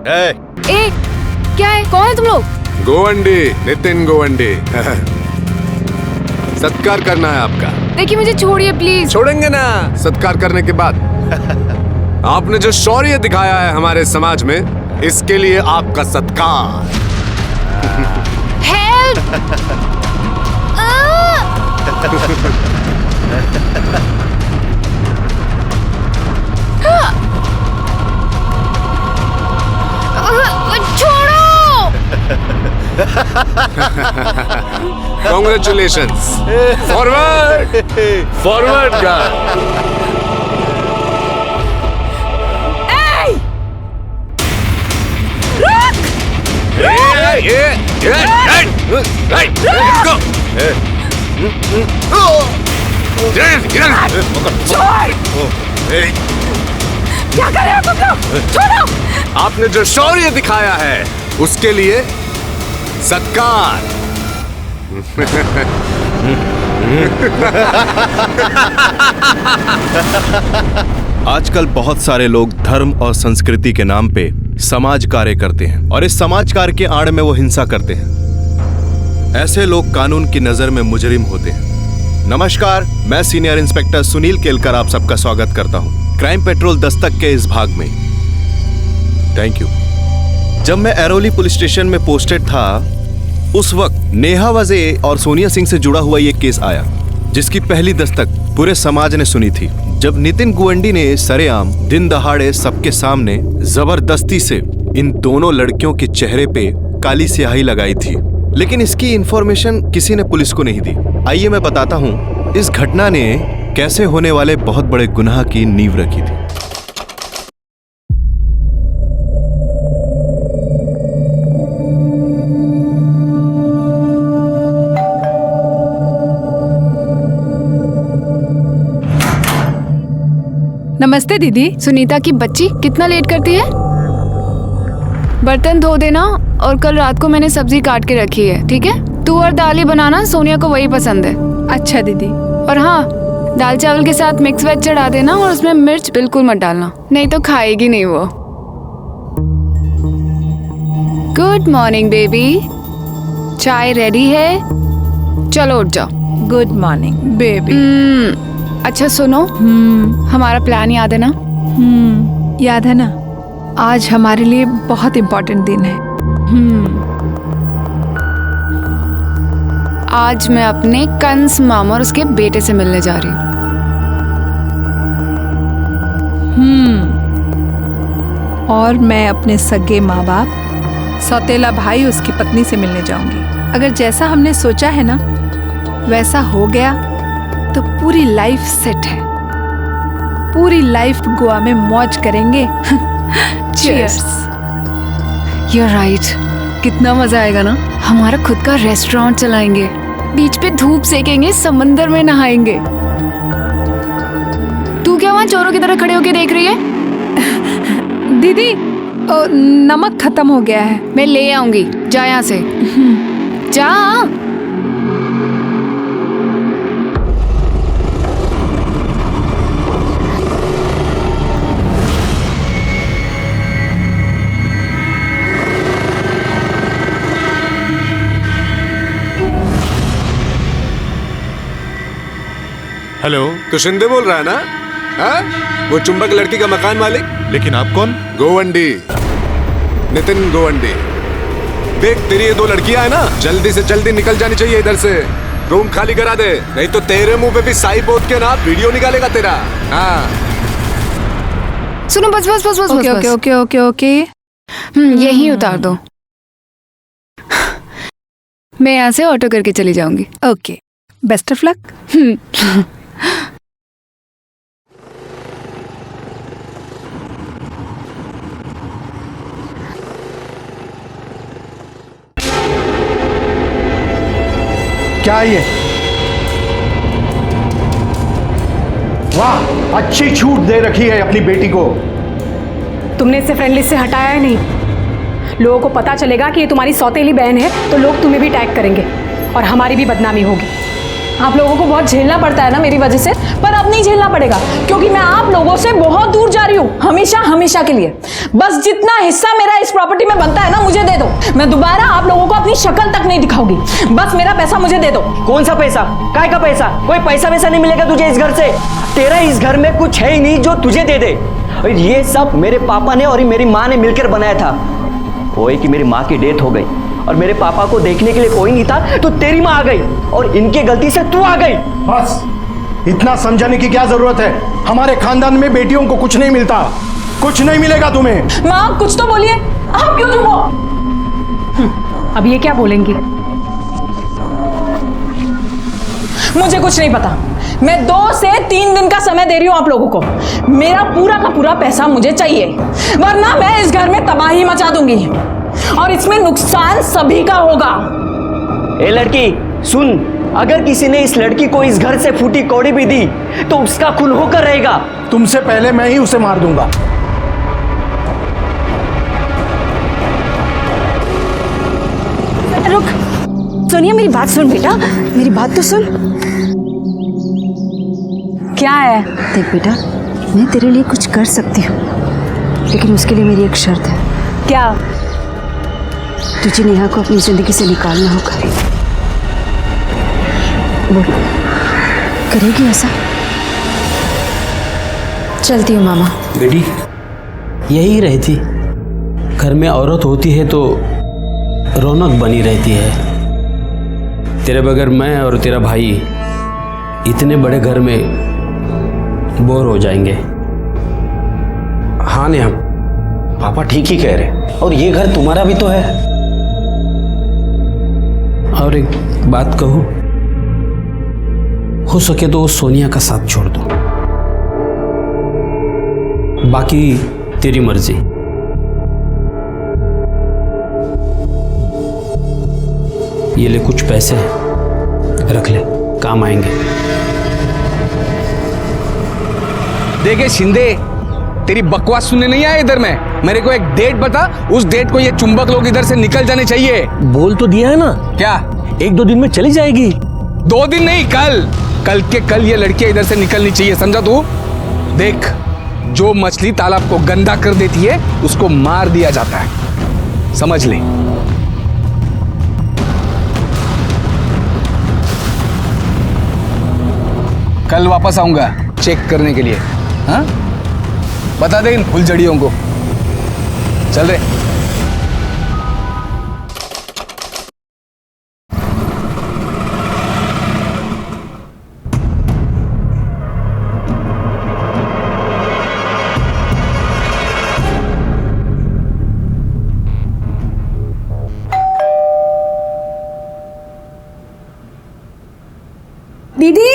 ए, क्या है? कौन है तुम लोग? गोवंडी, नितिन गोवंडी। सत्कार करना है आपका। देखिए मुझे छोड़िए प्लीज। छोड़ेंगे ना सत्कार करने के बाद। आपने जो शौर्य दिखाया है हमारे समाज में, इसके लिए आपका सत्कार। हेल्प! छोड़ो! Congratulations! Forward! Forward girl! क्या कर रहे हो तुम लोग? छोड़ो! आपने जो शौर्य दिखाया है उसके लिए सत्कार। आजकल बहुत सारे लोग धर्म और संस्कृति के नाम पे समाज कार्य करते हैं और इस समाज कार्य के आड़ में वो हिंसा करते हैं। ऐसे लोग कानून की नजर में मुजरिम होते हैं। नमस्कार, मैं सीनियर इंस्पेक्टर सुनील केलकर आप सबका स्वागत करता हूं क्राइम पेट्रोल दस्तक के इस भाग में। Thank you. जब मैं एरोली पुलिस स्टेशन में पोस्टेड था उस वक्त नेहा वजे और सोनिया सिंह से जुड़ा हुआ ये केस आया जिसकी पहली दस्तक पूरे समाज ने सुनी थी। जब नितिन गोवंडी ने सरेआम दिन दहाड़े सबके सामने जबरदस्ती से इन दोनों लड़कियों के चेहरे पे काली स्याही लगाई थी, लेकिन इसकी इंफॉर्मेशन किसी ने पुलिस को नहीं दी। आइए मैं बताता हूँ इस घटना ने कैसे होने वाले बहुत बड़े गुनाह की नींव रखी थी। नमस्ते दीदी। सुनीता की बच्ची कितना लेट करती है? बर्तन धो देना और कल रात को मैंने सब्जी काट के रखी है, ठीक है? तू और दाल ही बनाना, सोनिया को वही पसंद है। अच्छा दीदी। और हाँ, दाल चावल के साथ मिक्स वेज चढ़ा देना और उसमें मिर्च बिल्कुल मत डालना, नहीं तो खाएगी नहीं वो। गुड मॉर्निंग बेबी, चाय रेडी है, चलो उठ जाओ। Good morning baby. अच्छा सुनो, हमारा प्लान याद है ना? याद है ना। आज हमारे लिए बहुत इम्पोर्टेंट दिन है। आज मैं अपने कंस मामा और उसके बेटे से मिलने जा रही हूँ। और मैं अपने सगे माँ बाप, सौतेला भाई उसकी पत्नी से मिलने जाऊंगी। अगर जैसा हमने सोचा है ना वैसा हो गया तो पूरी लाइफ सेट है। पूरी लाइफ गोवा में मौज करेंगे। Cheers. You're right. कितना मजा आएगा ना। हमारा खुद का रेस्टोरेंट चलाएंगे, बीच पे धूप सेकेंगे, समंदर में नहाएंगे। तू क्या वहाँ चोरों की तरह खड़े होके देख रही है? दीदी नमक खत्म हो गया है। मैं ले आऊंगी, जा यहाँ से। जा। हेलो, तो शिंदे बोल रहा है ना? हाँ? वो चुंबक लड़की का मकान मालिक। लेकिन आप कौन? गोवंडी, नितिन गोवंडी। देख तेरी ये दो लड़कियां है ना, जल्दी से जल्दी निकल जानी चाहिए इधर से। रूम खाली करा दे, नहीं तो तेरे मुंह पे भी साई पोत के ना वीडियो निकालेगा तेरा। हाँ। सुनो, बस बस बस बस ओके बस, ओके ओके ओके ओके। यही उतार दो। मैं यहाँ से ऑटो करके चली जाऊंगी। Okay, best of luck. क्या ये? वाह, अच्छी छूट दे रखी है अपनी बेटी को। तुमने इसे फ्रेंड लिस्ट से हटाया है नहीं। लोगों को पता चलेगा कि ये तुम्हारी सौतेली बहन है तो लोग तुम्हें भी टैग करेंगे और हमारी भी बदनामी होगी। आप लोगों को बहुत झेलना पड़ता है ना मेरी वजह से, पर अब नहीं झेलना पड़ेगा क्योंकि मैं आप लोगों से बहुत दूर जा रही हूँ, हमेशा हमेशा के लिए। बस जितना हिस्सा मेरा इस प्रॉपर्टी में बनता है ना, मुझे दे दो। मैं दोबारा आप लोगों को अपनी शक्ल तक नहीं दिखाऊंगी। बस मेरा पैसा मुझे दे दो। कौन सा पैसा? काय का पैसा? कोई पैसा वैसा नहीं मिलेगा तुझे इस घर से। तेरा इस घर में कुछ है ही नहीं जो तुझे दे दे। और ये सब मेरे पापा ने और मेरी माँ ने मिलकर बनाया था। वो है कि मेरी माँ की डेथ हो गई और मेरे पापा को देखने के लिए कोई नहीं था, तो तेरी माँ आ गई और इनकी गलती से तू आ गई। बस इतना समझाने की क्या जरूरत है? हमारे खानदान में बेटियों को कुछ नहीं मिलता, कुछ नहीं मिलेगा तुम्हें। माँ कुछ तो बोलिए, आप क्यों चुप हो? अब ये क्या बोलेंगी? मुझे कुछ नहीं पता। मैं 2 से 3 दिन का समय दे रही हूं आप लोगों को। मेरा पूरा का पूरा पैसा मुझे चाहिए, वरना मैं इस घर में तबाही मचा दूंगी और इसमें नुकसान सभी का होगा। ए लड़की सुन, अगर किसी ने इस लड़की को इस घर से फूटी कौड़ी भी दी तो उसका खून होकर रहेगा। तुमसे पहले मैं ही उसे मार दूंगा। रुक सोनिया, मेरी बात सुन बेटा, मेरी बात तो सुन। क्या है? देख बेटा, मैं तेरे लिए कुछ कर सकती हूँ, लेकिन उसके लिए मेरी एक शर्त है। क्या? तुझे नेहा को अपनी जिंदगी से निकालना होगा। बोल, करेगी ऐसा? चलती हूँ मामा। बेटी यही रहती, घर में औरत होती है तो रौनक बनी रहती है। तेरे बगैर मैं और तेरा भाई इतने बड़े घर में बोर हो जाएंगे। हाँ नेहा, पापा ठीक ही कह रहे, और ये घर तुम्हारा भी तो है। और एक बात कहूं, हो सके तो सोनिया का साथ छोड़ दो, बाकी तेरी मर्जी। ये ले कुछ पैसे, रख ले, काम आएंगे। देखे शिंदे, तेरी बकवास सुनने नहीं आया इधर में। मेरे को एक डेट बता, उस डेट को ये चुंबक लोग इधर से निकल जाने चाहिए। बोल तो दिया है ना। क्या? 1-2 दिन में चली जाएगी। 2 दिन नहीं, कल के कल ये लड़कियां इधर से निकलनी चाहिए, समझा तू? देख, जो मछली तालाब को गंदा कर देती है उसको मार दिया जाता है, समझ ले। कल वापस आऊंगा चेक करने के लिए। हाँ, बता दे इन फुलझड़ियों को। चल रे। दीदी,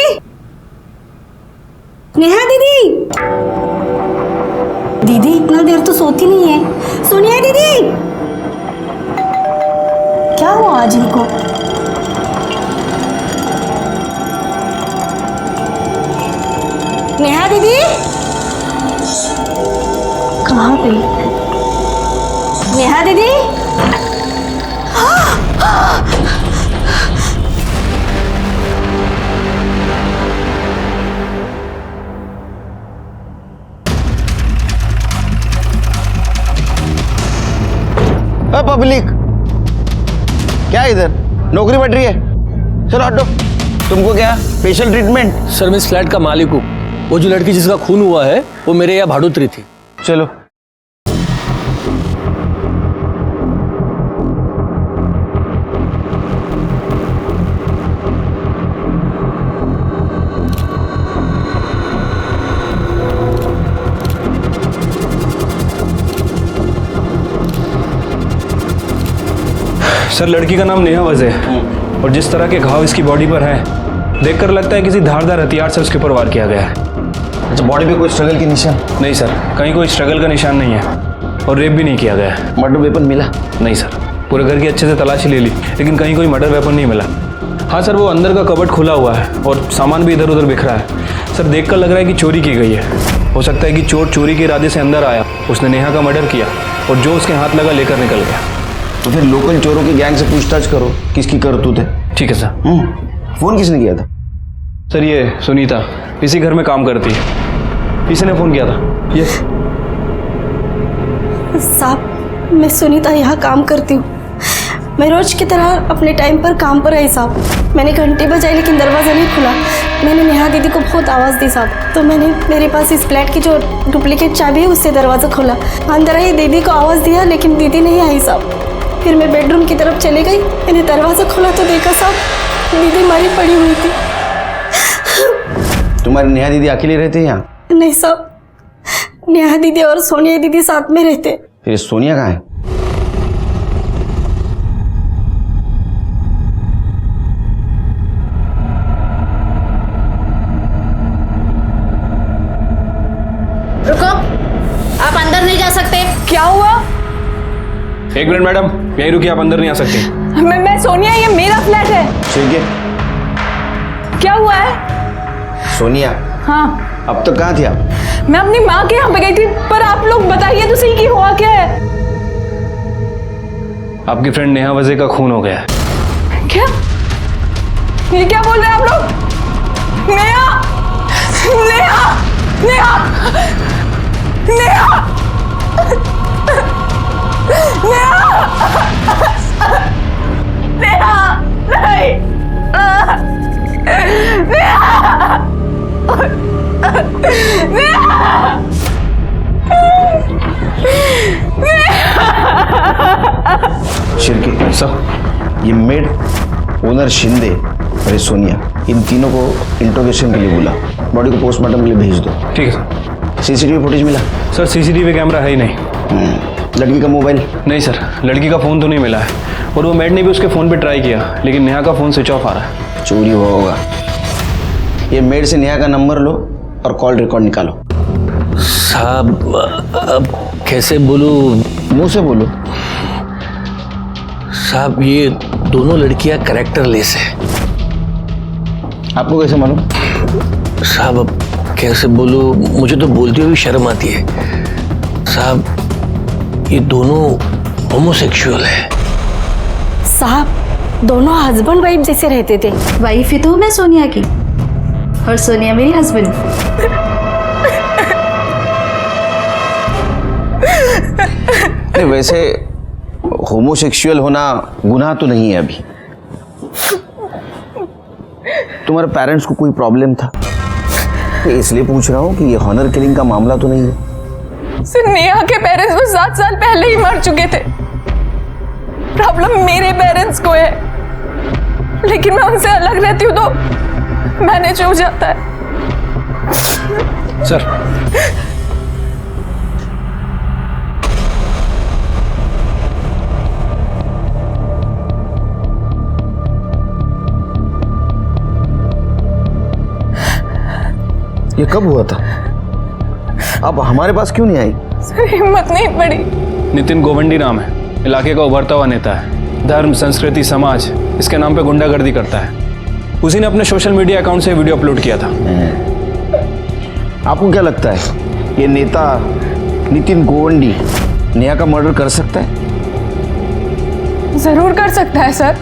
नेहा दीदी, दीदी इतना देर तो सोती नहीं है। सोनिया दीदी, क्या हुआ आज इनको? नेहा दीदी कहाँ गई? नेहा दीदी, पब्लिक क्या इधर नौकरी बढ़ रही है? चलो हटो। तुमको क्या स्पेशल ट्रीटमेंट? सर मैं इस फ्लैट का मालिक हूँ। वो जो लड़की जिसका खून हुआ है वो मेरे यहाँ भाड़ोतरी थी। चलो। सर लड़की का नाम नेहा वज़ है और जिस तरह के घाव इसकी बॉडी पर हैं देखकर लगता है किसी धारदार हथियार से उसके ऊपर वार किया गया है। अच्छा, बॉडी पे कोई स्ट्रगल की निशान? नहीं सर, कहीं कोई स्ट्रगल का निशान नहीं है और रेप भी नहीं किया गया है। मर्डर वेपन मिला? नहीं सर, पूरे घर की अच्छे से तलाशी ले ली लेकिन कहीं कोई मर्डर वेपन नहीं मिला। हाँ सर, वो अंदर का कबर्ड खुला हुआ है और सामान भी इधर उधर बिखरा है। सर देखकर लग रहा है कि चोरी की गई है। हो सकता है कि चोर चोरी के इरादे से अंदर आया, उसने नेहा का मर्डर किया और जो उसके हाथ लगा लेकर निकल गया। तो फिर लोकल चोरों की गैंग से पूछताछ करो किसकी करतूत है। ठीक है सर। फोन किसने किया था? सर ये सुनीता इसी घर में काम करती है, इसी ने फोन किया था। ये साहब, मैं सुनीता यहाँ काम करती हूँ। मैं रोज की तरह अपने टाइम पर काम पर आई साहब। मैंने घंटी बजाई लेकिन दरवाज़ा नहीं खुला। मैंने नेहा दीदी को बहुत आवाज़ दी साहब, तो मैंने मेरे पास इस फ्लैट की जो डुप्लीकेट चाबी है उससे दरवाज़ा खोला। अंदर आई, दीदी को आवाज़ दिया लेकिन दीदी नहीं आई साहब। फिर मैं बेडरूम की तरफ चली गई। मैंने दरवाज़ा खोला तो देखा साहब दीदी मरी पड़ी हुई थी। तुम्हारी नेहा दीदी अकेले रहते हैं यहाँ? नहीं साहब, नेहा दीदी और सोनिया दीदी साथ में रहते। फिर सोनिया कहाँ है? रुको, आप अंदर नहीं जा सकते। क्या हुआ? एक मिनट मैडम, यहीं रुकिए, आप अंदर नहीं आ सकते। मैं सोनिया, ये मेरा फ्लैट है। ठीक है। क्या हुआ है? सोनिया, हाँ, अब तक कहाँ थी आप? मैं अपनी माँ के यहाँ पे गई थी, पर आप लोग बताइए तो सही कि हुआ क्या है? आपकी फ्रेंड नेहा वज़े का खून हो गया है। क्या? ये क्या बोल रहे हैं आप लोग? नेहा! नेहा! नेहा! नेहा! नेहा! नेहा! नहीं! नेहा! शिरके सर, ये मेड, ओनर शिंदे और ये सोनिया, इन तीनों को इंट्रोगेशन के लिए बुला। बॉडी को पोस्टमार्टम के लिए भेज दो। ठीक है सर। सीसीटीवी फुटेज मिला? सर सीसीटीवी कैमरा है ही नहीं। लड़की का मोबाइल? नहीं सर, लड़की का फ़ोन तो नहीं मिला है, और वो मेड ने भी उसके फ़ोन पे ट्राई किया, लेकिन नेहा का फ़ोन स्विच ऑफ आ रहा है। चोरी हुआ होगा। ये मेड से नेहा का नंबर लो और कॉल रिकॉर्ड निकालो। साहब, अब कैसे बोलूं? मुंह से बोलो। साहब, ये दोनों लड़कियां कैरेक्टरलेस है। आपको कैसे मालूम? साहब, अब कैसे बोलूं, मुझे तो बोलते हुए शर्म आती है। साहब, ये दोनों होमोसेक्सुअल है। साहब, दोनों हस्बैंड वाइफ जैसे रहते थे। वाइफ ही तो हूँ मैं सोनिया की, और सोनिया मेरी हस्बैंड। नहीं, वैसे होमोसेक्सुअल होना गुनाह तो नहीं है अभी। तुम्हारे पेरेंट्स को कोई प्रॉब्लम था? तो इसलिए पूछ रहा हूँ कि ये हॉनर किलिंग का मामला तो नहीं है। सर, नेहा के पेरेंट्स तो 7 साल पहले ही मर चुके थे। प्रॉब्लम मेरे पेरेंट्स को है, लेकिन मैं उनसे अलग रहती हूँ तो मैनेज हो जाता है। सर, ये कब हुआ था? अब हमारे पास क्यों नहीं आई? सर, हिम्मत नहीं पड़ी। नितिन गोवंडी नाम है, इलाके का उभरता हुआ नेता है। धर्म, संस्कृति, समाज, इसके नाम पे गुंडागर्दी करता है। उसी ने अपने सोशल मीडिया अकाउंट से वीडियो अपलोड किया था। आपको क्या लगता है ये नेता नितिन गोवंडी नेहा का मर्डर कर सकता है? जरूर कर सकता है सर।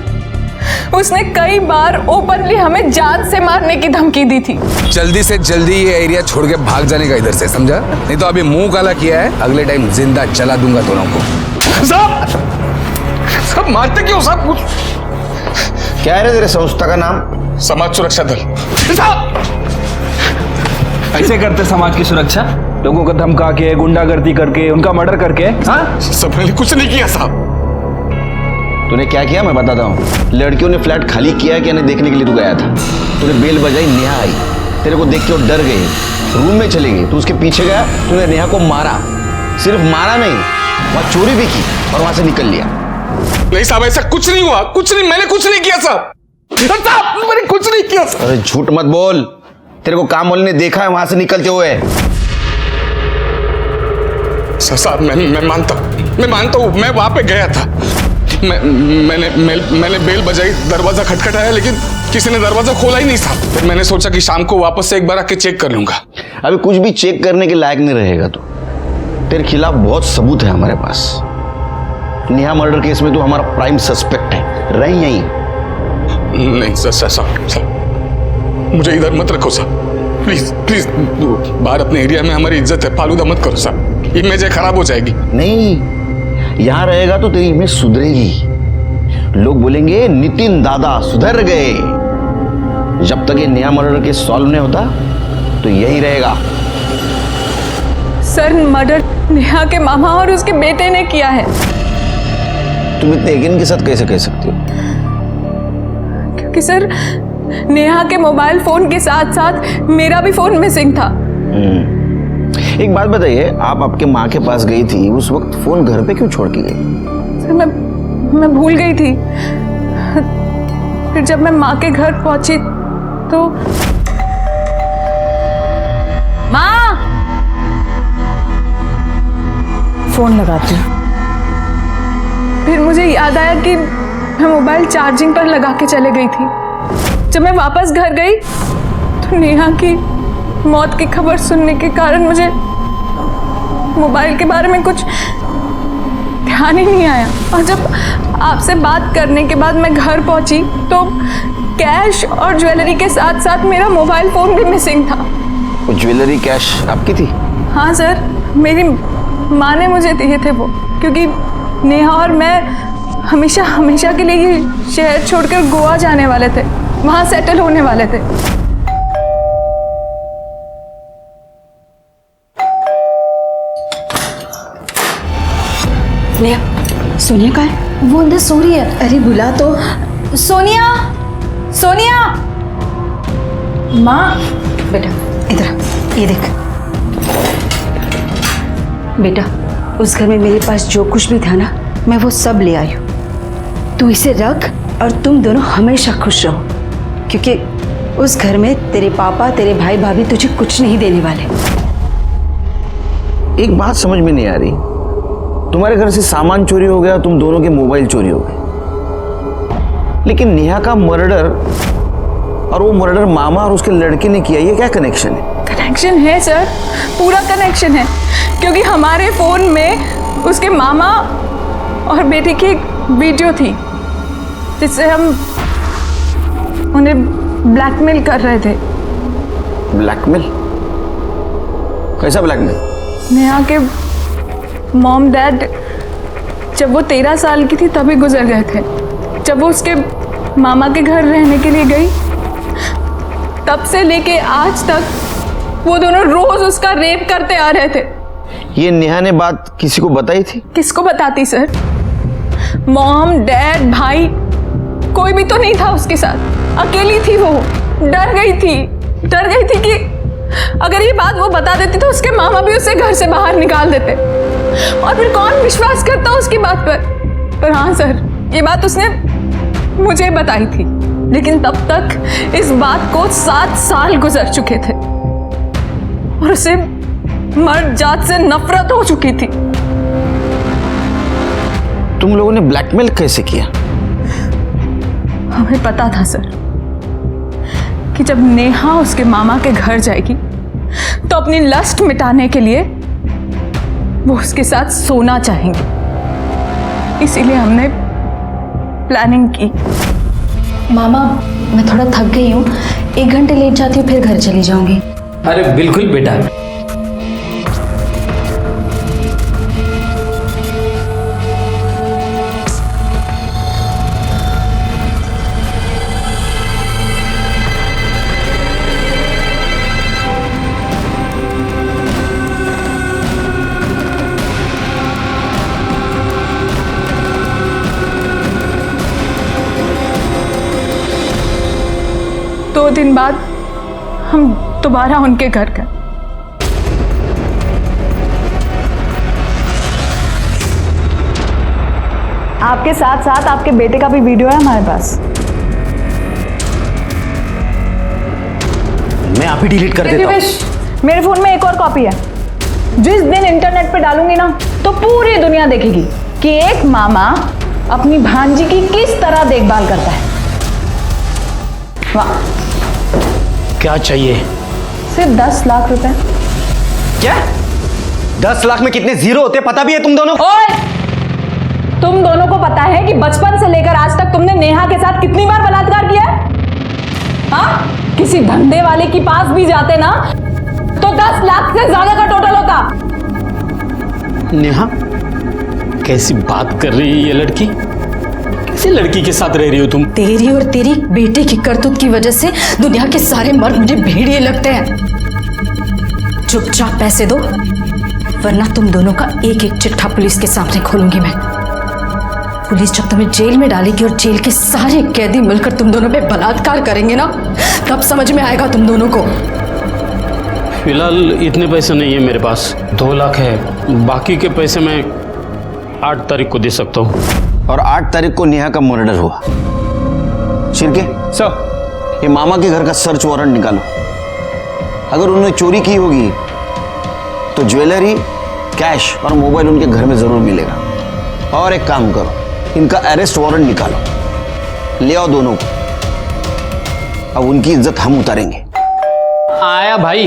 उसने कई बार ओपनली हमें जान से मारने की धमकी दी थी। जल्दी से जल्दी ये एरिया छोड़ के भाग जाने का इधर से, समझा? नहीं तो अभी मुंह काला किया है, अगले टाइम जिंदा जला दूंगा दोनों को। सब मारते क्यों? सब कुछ क्या है तेरे संस्था का नाम? समाज सुरक्षा दल। ऐसे करते समाज की सुरक्षा? लोगों को धमका के, गुंडागर्दी करके, उनका मर्डर करके? हाँ, सब मैंने कुछ नहीं किया साहब। तूने क्या किया मैं बताता हूँ। लड़कियों ने फ्लैट खाली किया है कि नहीं देखने के लिए तू गया था। तूने बेल बजाई, नेहा आई, तेरे को देख के वो डर गई, रूम में चले गई, तू उसके पीछे गया, तूने नेहा को मारा। सिर्फ मारा नहीं, वहां चोरी भी की और वहां से निकल लिया। नहीं साहब, ऐसा कुछ नहीं हुआ, कुछ नहीं, मैंने कुछ नहीं किया साहब। मैंने कुछ नहीं किया। अरे झूठ मत बोल, तेरे को काम वाले ने देखा है वहां से निकलते हुए। साहब मैं मानता हूँ, मैं वहां पे गया था। मैंने बेल बजाई, दरवाजा खटखटाया, लेकिन किसी ने दरवाजा खोला ही नहीं था। फिर मैंने सोचा कि शाम को वापस से एक बार आके चेक कर लूंगा। अभी कुछ भी चेक करने के लायक नहीं रहेगा तू। तेरे खिलाफ बहुत सबूत है हमारे पास। नेहा मर्डर केस में तू हमारा प्राइम सस्पेक्ट है। रही यहीं? नहीं सर, मुझे इधर मत रखो साहब। प्लीज प्लीज, बाहर अपने एरिया में हमारी इज्जत है, फालूदा मत करो साहब, इमेज खराब हो जाएगी। नहीं, यहाँ रहेगा तो तेरी इमेज सुधरेगी। लोग बोलेंगे नितिन दादा सुधर गए। जब तक ये नया मर्डर केस सॉल्व नहीं होता तो यही रहेगा। सर, मर्डर नेहा के मामा और उसके बेटे ने किया है। तुम इतने यकीन के साथ कैसे कह सकती हो? क्योंकि सर, नेहा के मोबाइल फोन के साथ साथ मेरा भी फोन मिसिंग था। एक बात बताइए, आप आपके माँ के पास गई थी, उस वक्त फोन घर पे क्यों छोड़ के गई? सर, मैं भूल गई थी। फिर जब मैं माँ के घर पहुंची तो माँ, फोन लगाती हूँ। फिर मुझे याद आया कि मैं मोबाइल चार्जिंग पर लगा के चले गई थी। जब मैं वापस घर गई तो नेहा की मौत की खबर सुनने के कारण मुझे मोबाइल के बारे में कुछ ध्यान ही नहीं आया। और जब आपसे बात करने के बाद मैं घर पहुंची तो कैश और ज्वेलरी के साथ साथ मेरा मोबाइल फोन भी मिसिंग था। वो ज्वेलरी कैश आपकी थी? हाँ सर, मेरी माँ ने मुझे दिए थे वो, क्योंकि नेहा और मैं हमेशा हमेशा के लिए ये शहर छोड़कर गोवा जाने वाले थे, वहाँ सेटल होने वाले थे। नेहा, सोनिया कहाँ है? वो अंदर सो रही है। अरे बुला तो। सोनिया, सोनिया। माँ, बेटा इधर आ, ये देख। बेटा, उस घर में मेरे पास जो कुछ भी था ना, मैं वो सब ले आई हूँ। तू इसे रख और तुम दोनों हमेशा खुश रहो, क्योंकि उस घर में तेरे पापा, तेरे भाई भाभी तुझे कुछ नहीं देने वाले। एक बात समझ में नहीं आ रही, तुम्हारे घर से सामान चोरी हो गया, तुम दोनों के मोबाइल चोरी हो गए, लेकिन नेहा का मर्डर और वो मर्डर मामा और उसके लड़के ने किया, ये क्या कनेक्शन है? कनेक्शन है सर, पूरा कनेक्शन है, क्योंकि हमारे फोन में उसके मामा और बेटे की एक वीडियो थी जिससे हम उन्हें ब्लैकमेल कर रहे थे। ब्लैकमेल? कैसा ब्लैकमेल? नेहा के मॉम डैड जब वो 13 साल की थी तभी गुजर गए थे। जब वो उसके मामा के घर रहने के लिए गई, तब से लेके आज तक वो दोनों रोज उसका रेप करते आ रहे थे। ये नेहा ने बात किसी को बताई थी? किसको बताती सर? मॉम, डैड, भाई, कोई भी तो नहीं था उसके साथ। अकेली थी वो, डर गई थी कि अगर ये बात वो बता देती तो उसके मामा भी उसे घर से बाहर निकाल देते, और फिर कौन विश्वास करता उसकी बात पर हाँ सर, ये बात उसने मुझे बताई थी, लेकिन तब तक इस बात को 7 साल गुजर चुके थे और उसे मर्द जात से नफरत हो चुकी थी। तुम लोगों ने ब्लैकमेल कैसे किया? हमें पता था सर कि जब नेहा उसके मामा के घर जाएगी तो अपनी लस्ट मिटाने के लिए वो उसके साथ सोना चाहेंगे, इसीलिए हमने प्लानिंग की। मामा, मैं थोड़ा थक गई हूँ, 1 घंटे लेट जाती हूँ, फिर घर चली जाऊंगी। अरे बिल्कुल बेटा। दो दिन बाद हम दोबारा उनके घर गए। आपके साथ साथ आपके बेटे का भी वीडियो है हमारे पास। मैं आप ही डिलीट कर देता हूं। मेरे फोन में एक और कॉपी है। जिस दिन इंटरनेट पे डालूंगी ना तो पूरी दुनिया देखेगी कि एक मामा अपनी भांजी की किस तरह देखभाल करता है। वाह, क्या चाहिए? सिर्फ 10 लाख रुपए। क्या? 10 लाख में कितने जीरो होते पता भी है तुम दोनों? ओए, तुम दोनों को पता है कि बचपन से लेकर आज तक तुमने नेहा के साथ कितनी बार बलात्कार किया है? हाँ? किसी किसी धंधे वाले के पास भी जाते ना तो 10 लाख से ज्यादा का टोटल होता। नेहा, कैसी बात कर रही है ये लड़की? कैसी लड़की के साथ रह रही हो तुम? तेरी और तेरी बेटे की करतूत की वजह से दुनिया के सारे मर्द मुझे भेड़िए लगते हैं। चुपचाप पैसे दो, वरना तुम दोनों का एक एक चिट्ठा पुलिस के सामने खोलूंगी मैं। पुलिस जब तुम्हें जेल में डालेगी और जेल के सारे कैदी मिलकर तुम दोनों पे बलात्कार करेंगे ना, तब समझ में आएगा तुम दोनों को। फिलहाल इतने पैसे नहीं है मेरे पास, 2 लाख है। बाकी के पैसे मैं 8 तारीख को दे सकता हूँ। और 8 तारीख को नेहा का मर्डर हुआ। शिर्के सर, ये मामा के घर का सर्च वारंट निकालो। अगर उन्होंने चोरी की होगी तो ज्वेलरी, कैश और मोबाइल उनके घर में जरूर मिलेगा। और एक काम करो, इनका अरेस्ट वारंट निकालो, ले आओ दोनों को। अब उनकी इज्जत हम उतारेंगे। आया भाई,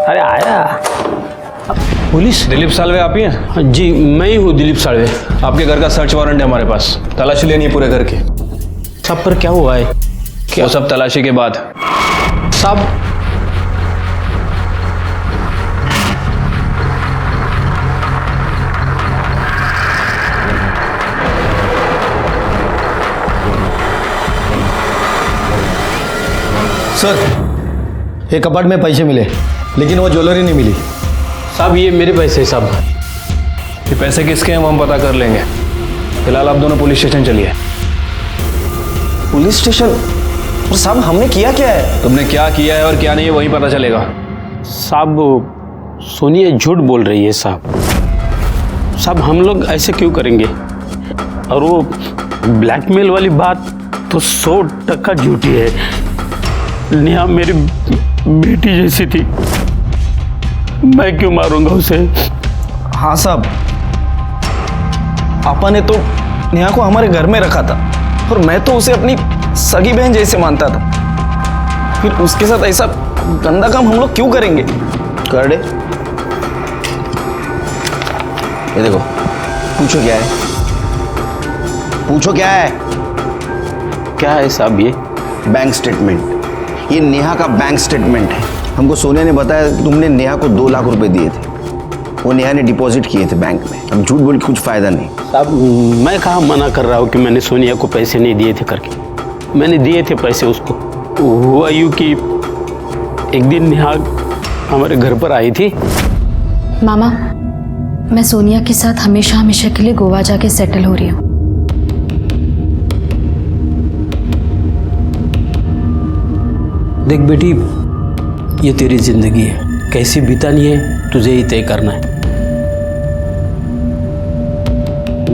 अरे आया। पुलिस? दिलीप साल्वे आप ही हैं? जी मैं ही हूँ दिलीप साल्वे। आपके घर का सर्च वारंट है हमारे पास, तलाशी लेनी है पूरे घर की। सब पर क्या हुआ है? वो सब तलाशी के बाद। सब सर, ये कपबोर्ड में पैसे मिले, लेकिन वो ज्वेलरी नहीं मिली। साहब ये मेरे पैसे साहब। ये पैसे किसके हैं वो हम पता कर लेंगे। फिलहाल आप दोनों पुलिस स्टेशन चलिए। Police station? और साहब हमने किया क्या है? तुमने क्या किया है और क्या नहीं है वही पता चलेगा। साहब सोनिया झूठ बोल रही है साहब। साहब हम लोग ऐसे क्यों करेंगे? और वो ब्लैकमेल वाली बात तो 100% झूठी है। नेहा मेरी बेटी जैसी थी, मैं क्यों मारूंगा उसे? हाँ साहब, पापा ने तो नेहा को हमारे घर में रखा था और मैं तो उसे अपनी सगी बहन जैसे मानता था। फिर उसके साथ ऐसा गंदा काम हम लोग क्यों करेंगे? कर दे। ये देखो, पूछो क्या है? पूछो क्या है? क्या है साहब? ये बैंक स्टेटमेंट। ये नेहा का बैंक स्टेटमेंट है। हमको सोनिया ने बताया तुमने नेहा को 2 लाख रुपए दिए थे, वो नेहा ने डिपॉजिट किए थे बैंक में। अब झूठ बोल के कुछ फायदा नहीं। साहब मैं कहाँ मना कर रहा हूँ कि मैंने सोनिया को पैसे नहीं दिए थे करके। मैंने दिए थे पैसे उसको। हुआ यूँ कि एक दिन नेहा हमारे घर पर आई थी। मामा, मैं सोनिया के साथ हमेशा हमेशा के लिए गोवा जाके सेटल हो रही हूँ। देख बेटी, ये तेरी जिंदगी है, कैसी बितानी है तुझे ही तय करना है।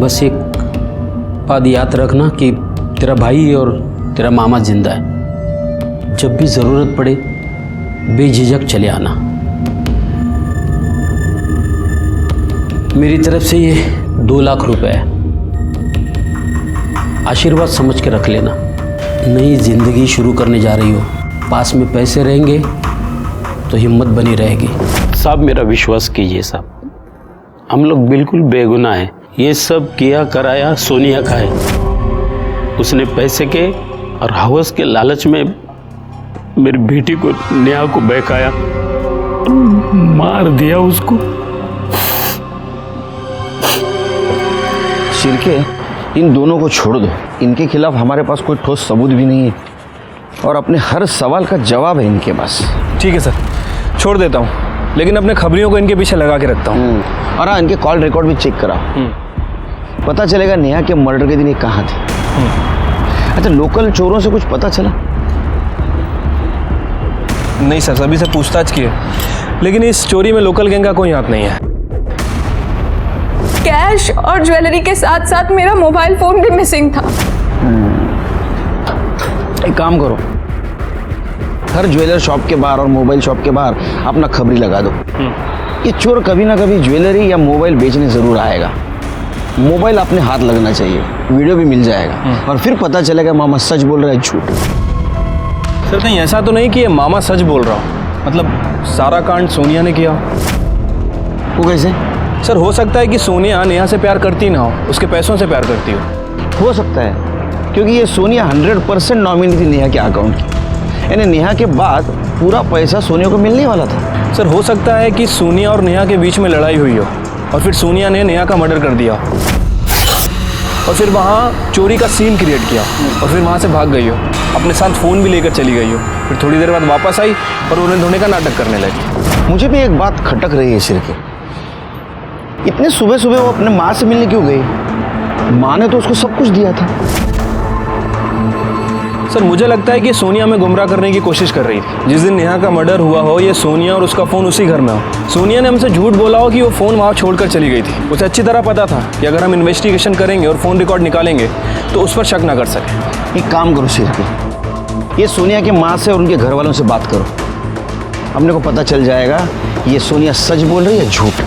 बस एक बात याद रखना कि तेरा भाई और तेरा मामा जिंदा है। जब भी जरूरत पड़े बेझिझक चले आना। मेरी तरफ से ये 2 लाख रुपए है, आशीर्वाद समझ के रख लेना। नई जिंदगी शुरू करने जा रही हो, पास में पैसे रहेंगे तो हिम्मत बनी रहेगी। साहब मेरा विश्वास कीजिए साहब, हम लोग बिल्कुल बेगुनाह हैं। ये सब किया कराया सोनिया का है। उसने पैसे के और हवस के लालच में मेरी बेटी को, नेहा को बहकाया, मार दिया उसको। शिर्के, इन दोनों को छोड़ दो। इनके खिलाफ हमारे पास कोई ठोस सबूत भी नहीं है और अपने हर सवाल का जवाब है इनके पास। ठीक है सर, छोड़ देता हूँ, लेकिन अपने खबरियों को इनके पीछे लगा के रखता हूँ। और हाँ, इनके कॉल रिकॉर्ड भी चेक कराओ। पता चलेगा नेहा के मर्डर के दिन ये कहाँ थे। अच्छा, लोकल चोरों से कुछ पता चला? नहीं सर, सभी से पूछताछ की है, लेकिन इस चोरी में लोकल गैंग का कोई हाथ नहीं है। कैश और ज्वेलरी के साथ साथ मेरा मोबाइल फोन भी मिसिंग था। एक काम करो, हर ज्वेलर शॉप के बाहर और मोबाइल शॉप के बाहर अपना खबरी लगा दो। ये चोर कभी ना कभी ज्वेलरी या मोबाइल बेचने जरूर आएगा। मोबाइल अपने हाथ लगना चाहिए, वीडियो भी मिल जाएगा और फिर पता चलेगा मामा सच बोल रहा है झूठ। सर नहीं, ऐसा तो नहीं कि ये मामा सच बोल रहा हूँ, मतलब सारा कांड सोनिया ने किया। वो कैसे? सर हो सकता है कि सोनिया नेहा से प्यार करती ना हो, उसके पैसों से प्यार करती हो सकता है, क्योंकि ये सोनिया 100% नॉमिनी थी नेहा के अकाउंट की। यानी नेहा के बाद पूरा पैसा सोनिया को मिलने वाला था। सर हो सकता है कि सोनिया और नेहा के बीच में लड़ाई हुई हो और फिर सोनिया ने नेहा का मर्डर कर दिया और फिर वहाँ चोरी का सीन क्रिएट किया और फिर वहाँ से भाग गई हो, अपने साथ फ़ोन भी लेकर चली गई हो, फिर थोड़ी देर बाद वापस आई और उन्हें धोने का नाटक करने लगी। मुझे भी एक बात खटक रही है सिर के, इतने सुबह सुबह वो अपने माँ से मिलने क्यों गई? माँ ने तो उसको सब कुछ दिया था। सर मुझे लगता है कि सोनिया में गुमराह करने की कोशिश कर रही थी। जिस दिन नेहा का मर्डर हुआ हो ये सोनिया और उसका फ़ोन उसी घर में हो। सोनिया ने हमसे झूठ बोला हो कि वो फ़ोन वहाँ छोड़कर चली गई थी। उसे अच्छी तरह पता था कि अगर हम इन्वेस्टिगेशन करेंगे और फ़ोन रिकॉर्ड निकालेंगे तो उस पर शक ना कर सके। एक काम करो सिर के, ये सोनिया की माँ से और उनके घर वालों से बात करो, अपने को पता चल जाएगा ये सोनिया सच बोल रही है झूठ।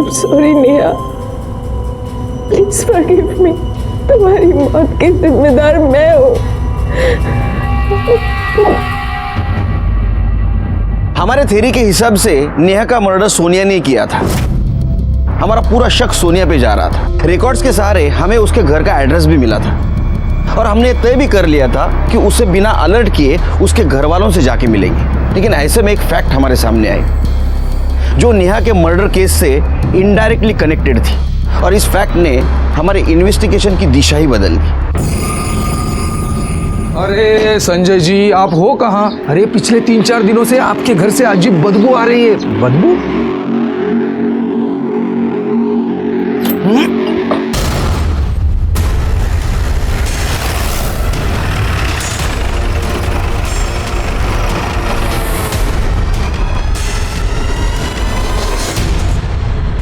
Sorry Neha, please forgive me. तुम्हारी मौत की जिम्मेदार मैं हूँ। हमारे थ्योरी के हिसाब से नेहा का मर्डर सोनिया ने किया था। हमारा पूरा शक सोनिया पे जा रहा था। रिकॉर्ड्स के सहारे हमें उसके घर का एड्रेस भी मिला था और हमने तय भी कर लिया था कि उसे बिना अलर्ट किए उसके घर वालों से जाके मिलेंगे। लेकिन ऐसे में एक फैक्ट हमारे सामने आई जो नेहा के मर्डर केस से इनडायरेक्टली कनेक्टेड थी और इस फैक्ट ने हमारे इन्वेस्टिगेशन की दिशा ही बदल दी। अरे संजय जी, आप हो कहाँ? अरे पिछले 3-4 दिनों से आपके घर से अजीब बदबू आ रही है। बदबू?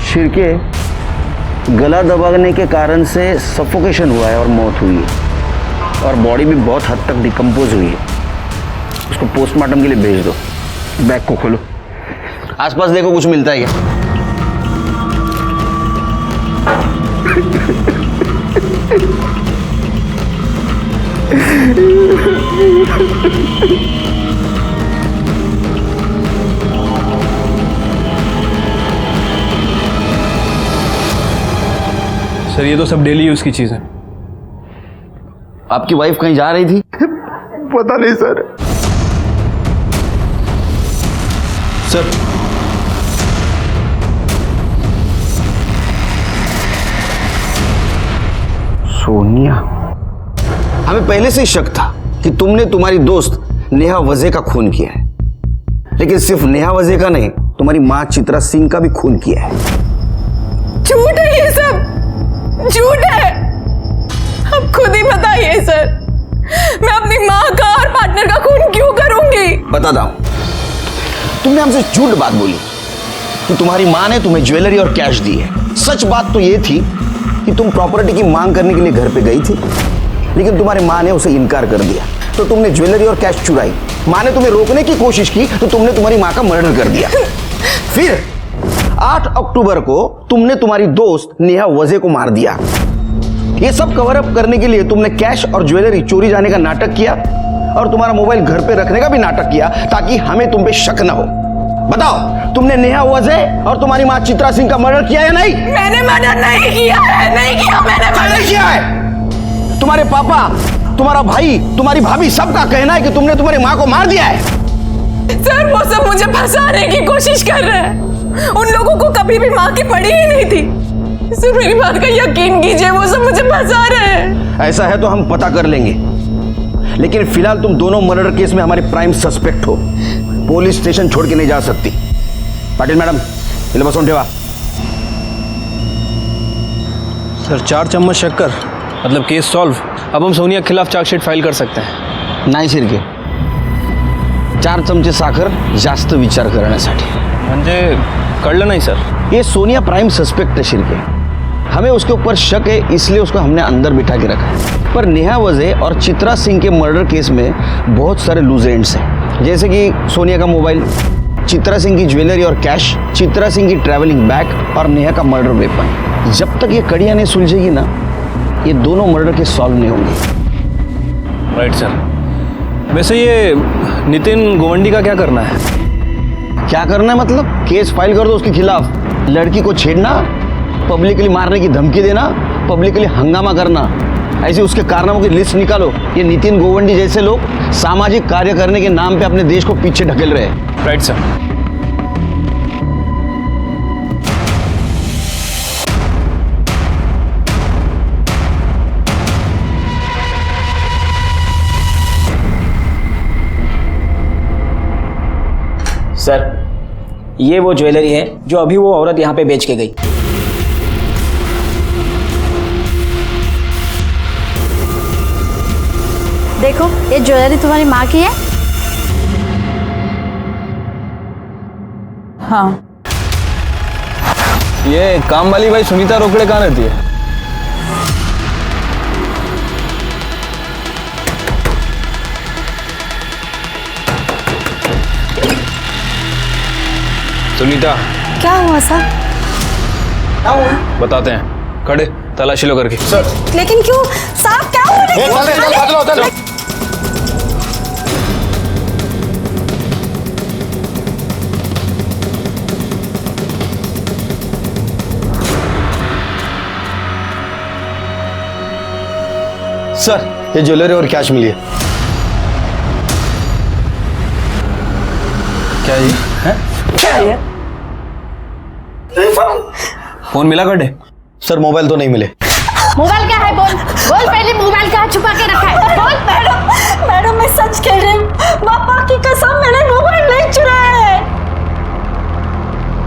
शिरके, गला दबाने के कारण से सफोकेशन हुआ है और मौत हुई है और बॉडी भी बहुत हद तक डिकम्पोज हुई है। उसको पोस्टमार्टम के लिए भेज दो। बैग को खोलो, आसपास देखो कुछ मिलता है क्या। सर ये तो सब डेली यूज की चीज है। आपकी वाइफ कहीं जा रही थी? पता नहीं सर। सर सोनिया, हमें पहले से ही शक था कि तुमने तुम्हारी दोस्त नेहा वजह का खून किया है, लेकिन सिर्फ नेहा वजह का नहीं, तुम्हारी मां चित्रा सिंह का भी खून किया है। झूठ है ये सब, झूठ है। अब खुद ही बताइए सर, मैं अपनी माँ का और पार्टनर का खून क्यों करूंगी? बताता हूं। तुमने हमसे झूठ बात बोली कि तुम्हारी माँ ने तुम्हें ज्वेलरी और कैश दी है। सच बात तो ये थी कि तुम प्रॉपर्टी की मांग करने के लिए घर पे गई थी, लेकिन तुम्हारी माँ ने उसे इनकार कर दिया, तो तुमने ज्वेलरी और कैश चुराई। माँ ने तुम्हें रोकने की कोशिश की तो तुमने तुम्हारी माँ का मर्डर कर दिया। फिर 8 अक्टूबर को तुमने तुम्हारी दोस्त नेहा वजह को मार दिया। ये सब कवर अप करने के लिए तुमने कैश और ज्वेलरी चोरी जाने का नाटक किया और तुम्हारा मोबाइल घर पे रखने का भी नाटक किया ताकि हमें तुम पे शक न हो। बताओ, तुमने नेहा वजह और तुम्हारी मां चित्रा सिंह का मर्डर किया है? नहीं, मैंने मर्डर नहीं किया है, नहीं किया मैंने मर्डर किया है। तुम्हारे पापा, तुम्हारा भाई, तुम्हारी भाभी सबका कहना है कि तुमने तुम्हारी मां को मार दिया है। सर वो सब मुझे फंसाने की कोशिश कर रहे हैं। उन लोगों को कभी भी माँ की पड़ी ही नहीं थी। सर मेरी बात का यकीन कीजिए, वो सब मुझे फंसा रहे हैं। ऐसा है तो हम पता कर लेंगे, लेकिन फिलहाल तुम दोनों मर्डर केस में हमारे प्राइम सस्पेक्ट हो। पुलिस स्टेशन छोड़ के नहीं जा सकती। पाटिल मैडम, इले बसून ठेवा। सर 4 चम्मच शक्कर मतलब केस सॉल्व। अब हम सोनिया के खिलाफ चार्जशीट फाइल कर सकते हैं। नाही शिर्के, 4 चमचे साखर जास्त विचार करण्यासाठी। म्हणजे कळलं नाही सर। ये सोनिया प्राइम सस्पेक्ट है शिर्के, हमें उसके ऊपर शक है, इसलिए उसको हमने अंदर बिठा के रखा है। पर नेहा वजह और चित्रा सिंह के मर्डर केस में बहुत सारे लूज एंड्स हैं, जैसे कि सोनिया का मोबाइल, चित्रा सिंह की ज्वेलरी और कैश, चित्रा सिंह की ट्रैवलिंग बैग और नेहा का मर्डर वेपन। जब तक ये कड़ियाँ नहीं सुलझेगी ना, ये दोनों मर्डर केस सॉल्व नहीं होंगे। Right sir. वैसे ये नितिन गोवंडी का क्या करना है? क्या करना है मतलब? केस फाइल कर दो उसके खिलाफ। लड़की को छेड़ना, पब्लिकली मारने की धमकी देना पब्लिकली हंगामा करना, ऐसे उसके कारनामों की लिस्ट निकालो। ये नितिन गोवंडी जैसे लोग सामाजिक कार्य करने के नाम पे अपने देश को पीछे ढकेल रहे हैं। Right sir. सर, ये वो ज्वेलरी है जो अभी वो औरत यहाँ पे बेच के गई। देखो, ये ज्वेलरी तुम्हारी माँ की है? हाँ। ये काम वाली भाई सुनीता रोकड़े कहाँ रहती है? सुनीता। क्या हुआ सर? क्या हुआ? बताते हैं, खड़े तलाशी लो करके। सर। लेकिन क्यों साहब, क्या हुआ? सर, ये ज्वेलरी और कैश मिली है। क्या ये है? क्या ये? फोन मिला कटे? सर, मोबाइल तो नहीं मिले। मोबाइल क्या है? बोल बोल, पहले मोबाइल कहाँ छुपा के रखा है? बोल। मैडम मैं सच कह रही हूँ, पापा की कसम, मैंने मोबाइल नहीं चुराया है।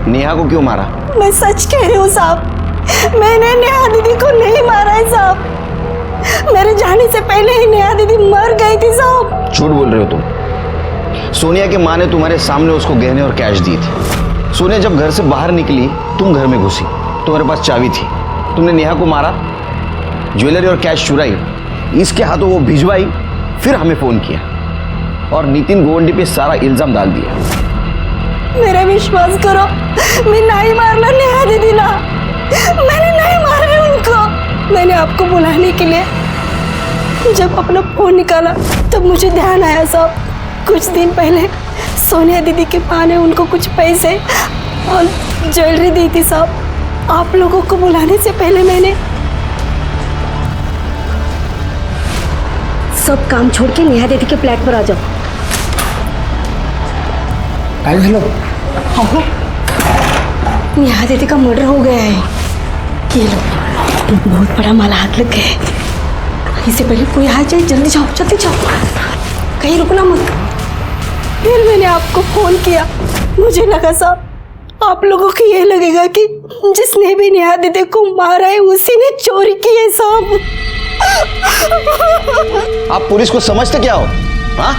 नेहा को क्यों मारा? मैं सच कह रही हूँ साहब, मैंने नेहा दीदी को नहीं मारा है साहब। मेरे जाने से पहले ही नेहा दीदी मर गई थी साहब। झूठ बोल रहे हो तुम। सोनिया की माँ ने तुम्हारे सामने उसको गहने और कैश दिए थे। सोनिया जब घर से बाहर निकली, तुम घर में घुसी, तुम्हारे पास चाबी थी, तुमने नेहा को मारा, ज्वेलरी और कैश चुराई, इसके हाथों वो भिजवाई, फिर हमें फोन किया और नितिन गोवंडी पे सारा इल्जाम डाल दिया। मेरा विश्वास करो, मैं नहीं मारना नेहा दीदी ना, मैंने नहीं मारा उनको। मैंने आपको बुलाने के लिए जब अपना फोन निकाला तब मुझे ध्यान आया साहब, कुछ दिन पहले सोनिया दीदी के माँ ने उनको कुछ पैसे और ज्वेलरी दी थी साहब। आप लोगों को बुलाने से पहले मैंने सब काम छोड़ के नेहा दीदी के फ्लैट पर आ जाओ। हेलो। नेहा दीदी का मर्डर हो गया है। ये लो, बहुत बड़ा माल हाथ लग गया है। इससे पहले कोई आ जाए, जल्दी जाओ जल्दी जाओ, कहीं रुकना मत। फिर मैंने आपको फोन किया, मुझे लगा साहब आप लोगों को ये लगेगा कि जिसने भी नेहा दीदी को मारा है उसी ने चोरी की है साहब। आप पुलिस को समझते क्या हो? हाँ,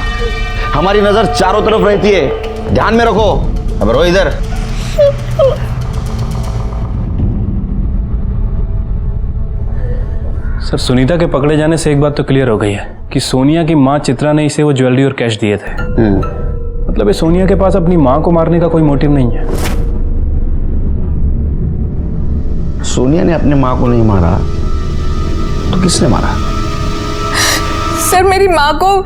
हमारी नजर चारों तरफ रहती है, ध्यान में रखो। अब रो इधर। सर, सुनीता के पकड़े जाने से एक बात तो क्लियर हो गई है कि सोनिया की माँ चित्रा ने इसे वो ज्वेलरी और कैश दिए थे। मतलब ये सोनिया के पास अपनी माँ को मारने का कोई मोटिव नहीं है। सोनिया ने अपने माँ को नहीं मारा तो किसने मारा? सर, मेरी माँ को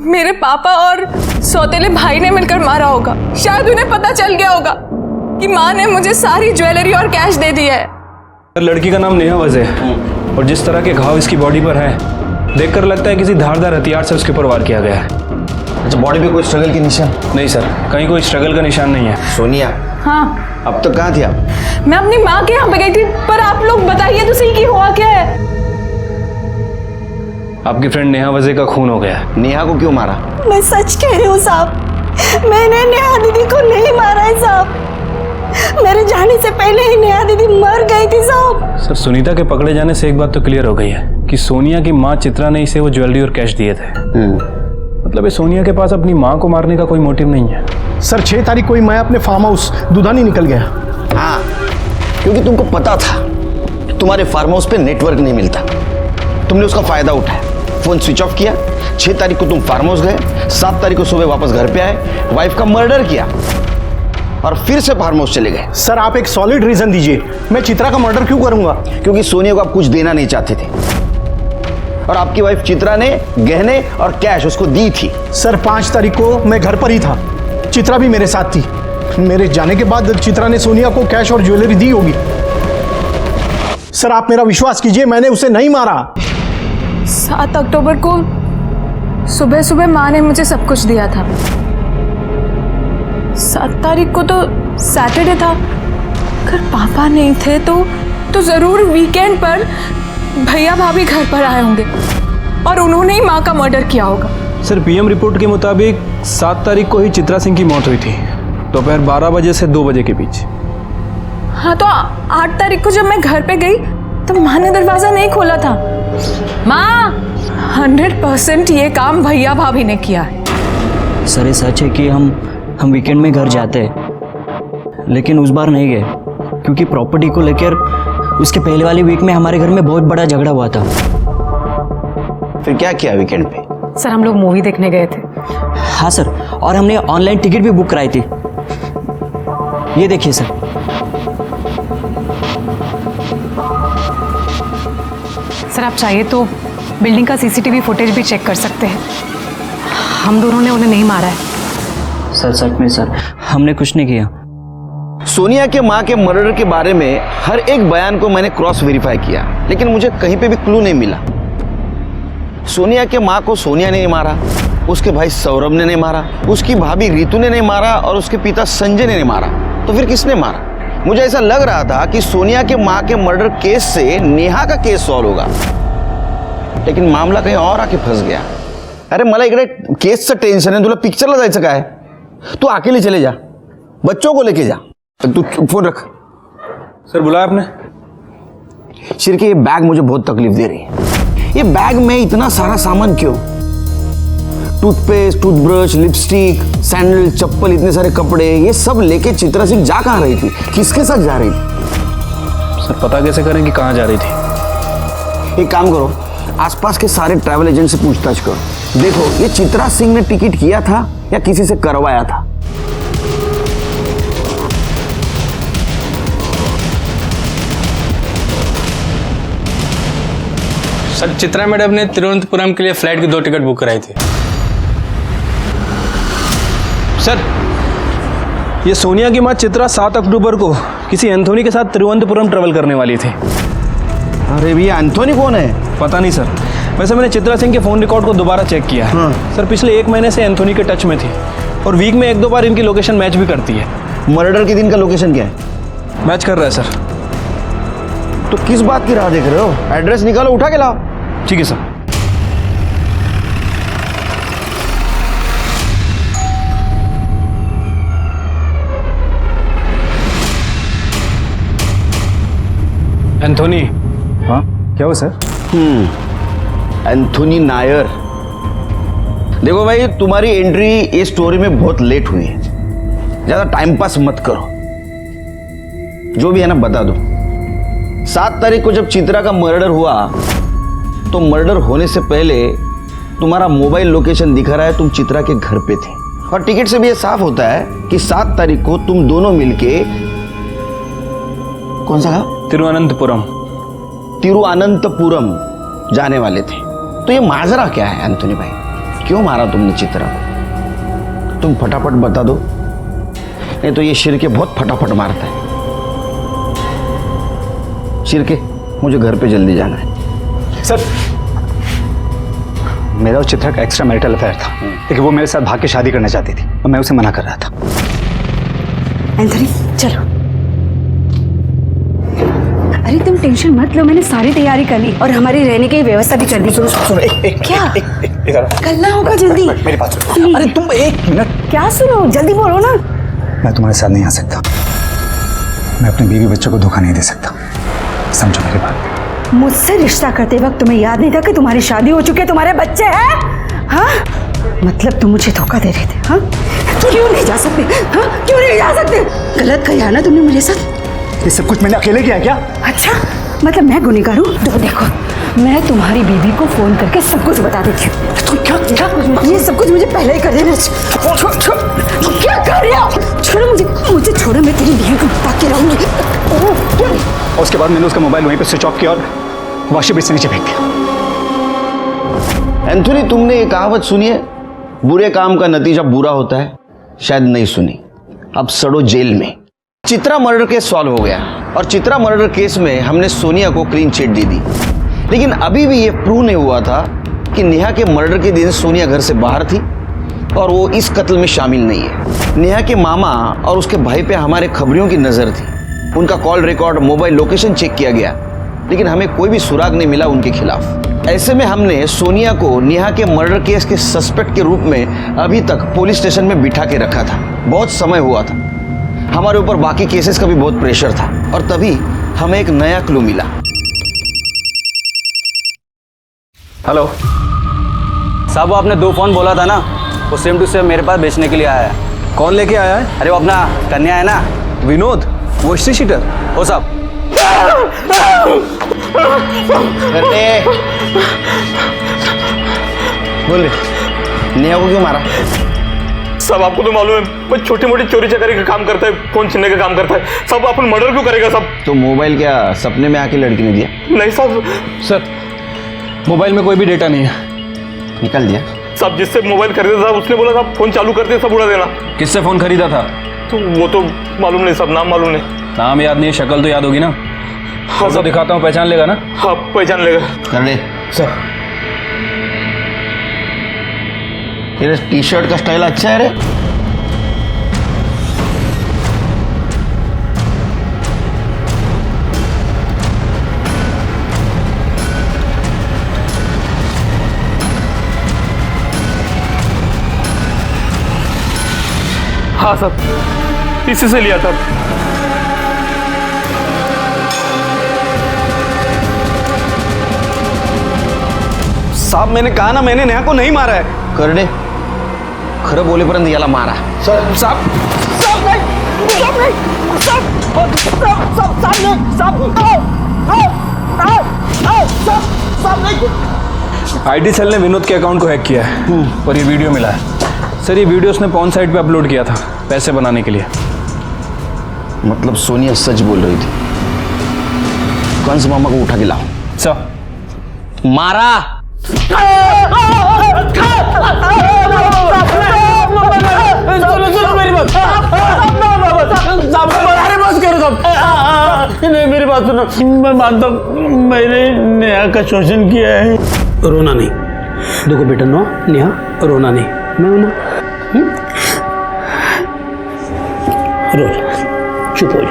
मेरे पापा और सौतेले भाई ने मिलकर मारा होगा। शायद उन्हें पता चल गया होगा कि माँ ने मुझे सारी ज्वेलरी और कैश दे दिया है। सर, लड़की का नाम नेहा वज़े है और जिस तरह के घाव इसकी बॉडी पर है, देखकर लगता है किसी धारदार हथियार से उसके ऊपर वार किया गया है। अच्छा, बॉडी पे कोई स्ट्रगल के निशान? नहीं सर, कहीं कोई स्ट्रगल का निशान नहीं है। सोनिया, हाँ, अब तक कहाँ थी आप? मैं अपनी माँ के यहाँ पे गई थी, पर आप लोग बताइए तो सही कि हुआ क्या है। आपकी फ्रेंड नेहा वज़े का खून हो गया है। नेहा को क्यों मारा? मैं सच कह रही हूँ साहब, मैंने नेहा दीदी को नहीं मारा है साहब। मेरे जाने से पहले ही नेहा दीदी मर गई थी साहब। सर, सुनीता के पकड़े जाने से एक बात तो क्लियर हो गई है कि सोनिया की माँ चित्रा ने इसे वो ज्वेलरी और कैश दिए थे। मतलब ये सोनिया के पास अपनी माँ को मारने का कोई मोटिव नहीं है। सर, 6 तारीख को ही मैं अपने फार्म हाउस दुधानी निकल गया। हाँ, क्योंकि तुमको पता था तुम्हारे फार्म हाउस पे नेटवर्क नहीं मिलता, तुमने उसका फायदा उठाया, फोन स्विच ऑफ किया। 6 तारीख को तुम फार्म हाउस गए, 7 तारीख को सुबह वापस घर पे आए, वाइफ का मर्डर किया और फिर से फार्म हाउस चले गए। सर, आप एक सॉलिड रीजन दीजिए, मैं चित्रा का मर्डर क्यों करूंगा? क्योंकि सोनिया को आप कुछ देना नहीं चाहते थे और आपकी वाइफ चित्रा ने गहने और कैश उसको दी थी। सर, 5 तारीख को मैं घर पर ही था, चित्रा भी मेरे साथ थी। मेरे जाने के बाद चित्रा ने सोनिया को कैश और ज्वेलरी दी होगी। सर आप मेरा विश्वास कीजिए, मैंने उसे नहीं मारा। 7 अक्टूबर को सुबह सुबह माँ ने मुझे सब कुछ दिया था। 7 तारीख को तो सैटरडे था। अगर पापा नहीं थे तो जरूर वीकेंड पर भैया भाभी घर पर आए होंगे और उन्होंने ही माँ का मर्डर किया होगा। सर पीएम रिपोर्ट के मुताबिक 7 तारीख को ही चित्रा सिंह की मौत हुई थी, दोपहर 12 बजे से 2 बजे के बीच। हाँ तो 8 तारीख को जब मैं घर पे गई तो माँ ने दरवाजा नहीं खोला था। माँ 100% ये काम भैया भाभी ने किया है। सर ये सच है कि हम वीकेंड में घर जाते हैं, लेकिन उस बार नहीं गए क्योंकि प्रॉपर्टी को लेकर उसके पहले वाले वीक में हमारे घर में बहुत बड़ा झगड़ा हुआ था। फिर क्या किया वीकेंड पे? सर हम लोग मूवी देखने गए थे। हाँ सर, और हमने ऑनलाइन टिकट भी बुक कराई थी। ये देखिए सर। सर आप चाहिए तो बिल्डिंग का सीसीटीवी फुटेज भी चेक कर सकते हैं। हम दोनों ने उन्हें नहीं मारा है। सर सच में सर हमने कुछ नहीं किया। सोनिया के माँ के मर्डर के बारे में हर एक बयान को मैंने क्रॉस वेरीफाई किया, लेकिन मुझे कहीं पे भी क्लू नहीं मिला। सोनिया के माँ को सोनिया ने नहीं मारा, उसके भाई सौरभ ने नहीं मारा, उसकी भाभी रितु ने नहीं मारा और उसके पिता संजय ने नहीं मारा। तो फिर किसने मारा? मुझे ऐसा लग रहा था कि सोनिया के माँ के मर्डर केस से नेहा का केस सॉल्व होगा, लेकिन मामला कहीं और आके फंस गया। अरे मला इकडे केसचं टेन्शन आहे, तुला पिक्चरला जायचं काय? तू अकेले चले जा, बच्चों को लेके जा। तू फोन रख। सर बुलाया आपने? शिरके ये बैग मुझे बहुत तकलीफ दे रही है। ये बैग में इतना सारा सामान क्यों? टूथपेस्ट, टूथब्रश, लिपस्टिक, सैंडल, चप्पल, इतने सारे कपड़े, ये सब लेके चित्रा सिंह जा कहाँ रही थी? किसके साथ जा रही थी? सर पता कैसे करें कि कहाँ जा रही थी? एक काम करो, आसपास के सारे ट्रैवल एजेंट से पूछताछ करो। देखो ये चित्रा सिंह ने टिकट किया था या किसी से करवाया था। सर चित्रा मैडम ने तिरुवनंतपुरम के लिए फ्लाइट की 2 टिकट बुक कराई थी। सर ये सोनिया की माँ चित्रा 7 अक्टूबर को किसी एंथोनी के साथ तिरुवनंतपुरम ट्रेवल करने वाली थी। अरे भैया एंथोनी कौन है? पता नहीं सर। वैसे मैंने चित्रा सिंह के फ़ोन रिकॉर्ड को दोबारा चेक किया है। सर पिछले 1 महीने से एंथोनी के टच में थी और वीक में 1-2 बार इनकी लोकेशन मैच भी करती है। मर्डर के दिन का लोकेशन क्या है? मैच कर रहा है सर। तो किस बात की राह देख रहे हो? एड्रेस निकालो, उठा के लाओ। ठीक है सर। एंथोनी। हाँ क्या हुआ सर? एंथोनी नायर। देखो भाई तुम्हारी एंट्री इस स्टोरी में बहुत लेट हुई है, ज्यादा टाइम पास मत करो। जो भी है ना बता दो। 7 तारीख को जब चित्रा का मर्डर हुआ तो मर्डर होने से पहले तुम्हारा मोबाइल लोकेशन दिखा रहा है तुम चित्रा के घर पे थे, और टिकट से भी ये साफ होता है कि 7 तारीख को तुम दोनों मिलके कौन सा गाँव? तिरुवनंतपुरम जाने वाले थे। तो ये माजरा क्या है एंथोनी भाई? क्यों मारा तुमने चित्रा को? तुम फटाफट बता दो, नहीं तो ये शिरके बहुत फटाफट मारता है। शिरके मुझे घर पे जल्दी जाना है। सर मेरा और चित्रा का एक्स्ट्रा मैरिटल अफेयर था, लेकिन वो मेरे साथ भाग के शादी करना चाहती थी और मैं उसे मना कर रहा था। एंथोनी चलो। अरे तुम टेंशन मत लो, मैंने सारी तैयारी कर ली और हमारी रहने की व्यवस्था भी कर दी। सुनो क्या करना होगा जल्दी? मेरी बात सुनो। अरे तुम 1 मिनट। क्या सुनो, जल्दी बोलो ना। मैं तुम्हारे साथ नहीं आ सकता। मैं अपने बीवी बच्चों को धोखा नहीं दे सकता, समझो मेरी बात। मुझसे रिश्ता करते वक्त तुम्हें याद नहीं था कि तुम्हारी शादी हो चुकी है, तुम्हारे बच्चे हैं? हाँ मतलब तुम मुझे धोखा दे रहे थे? हाँ क्यों नहीं जा सकते? हाँ क्यों नहीं जा सकते? गलत किया ना तुमने मुझे साथ। ये सब कुछ मैंने अकेले किया क्या? अच्छा मतलब मैं गुनहगार हूँ? तो देखो मैं तुम्हारी बीवी को फोन करके सब कुछ बता देती हूँ। तुम क्या ये सब कुछ मुझे पहले ही कर देना। क्या कर रहे हो? छोड़ो मुझे छोड़ो, मैं तेरी बीवी को बता के रहूंगी। और उसके बाद मैंने उसका मोबाइल वहीं पे स्विच ऑफ किया और वॉशिंग ब्रिज से नीचे फेंक दिया। एंथोनी तुमने ये कहावत सुनी है, बुरे काम का नतीजा बुरा होता है? शायद नहीं सुनी। अब सड़ो जेल में। चित्रा मर्डर केस सॉल्व हो गया और चित्रा मर्डर केस में हमने सोनिया को क्लीन चिट दे दी। लेकिन अभी भी ये प्रूव नहीं हुआ था कि नेहा के मर्डर के दिन सोनिया घर से बाहर थी और वो इस कत्ल में शामिल नहीं है। नेहा के मामा और उसके भाई पे हमारे खबरियों की नज़र थी। उनका call record, mobile location check किया गया, लेकिन हमें कोई भी सुराग नहीं मिला उनके खिलाफ। ऐसे में हमने सोनिया को नेहा के मर्डर केस के सस्पेक्ट के रूप में अभी तक पुलिस स्टेशन में बिठा के रखा था। बहुत समय हुआ था, हमारे ऊपर बाकी केसेस का भी बहुत प्रेशर था और तभी हमें एक नया क्लू मिला। हेलो साहब, वो आपने 2 फोन बोला था ना, वो सेम टू सेम मेरे पास बेचने के लिए आया है। कौन लेके आया है? अरे वो अपना कन्या है ना, विनोद, वो हिस्ट्री शीटर। वो साहब बोले नेहा को क्यों मारा? सब आपको तो मालूम है, वो छोटी मोटी चोरी चकारी का काम करता है, फोन छीनने का काम करता है। सब अपन मर्डर क्यों करेगा सब? तो मोबाइल क्या सपने में आके लड़की ने दिया? नहीं साहब। सर, मोबाइल में कोई भी डेटा नहीं है। निकाल दिया? सब जिससे मोबाइल खरीदा था उसने बोला था फोन चालू करते सब उड़ा देना। किससे फोन खरीदा था? तो वो तो मालूम नहीं, सब नाम मालूम नहीं। नाम याद नहीं है, शक्ल तो याद होगी ना? हाँ सब दिखाता हूँ, पहचान लेगा ना? हाँ पहचान लेगा। कर ले सर। तेरे टी शर्ट का स्टाइल अच्छा है रे। हाँ सर, इसी से लिया था। साहब मैंने कहा ना, मैंने नेहा को नहीं मारा है। करडे खरं बोलेपर्यंत याला मारा। साहब साहब साहब नहीं, साहब नहीं, साहब साहब साहब नहीं, साहब नहीं। आईटी सेल ने विनोद के अकाउंट को हैक किया है और ये वीडियो मिला है। सर, ये वीडियो उसने पॉर्न साइट पे अपलोड किया था पैसे बनाने के लिए। मतलब सोनिया सच बोल रही थी। कंस मामा को उठा के लाओ। सर। मारा। मेरी बात, अरे बस करो सब। नहीं मेरी बात सुनो, मैं मानता हूँ मैंने नेहा का शोषण किया है। रोना नहीं, देखो बेटा, नो नेहा रोना नहीं, मैं हूं ना। रो, चुप हो जा,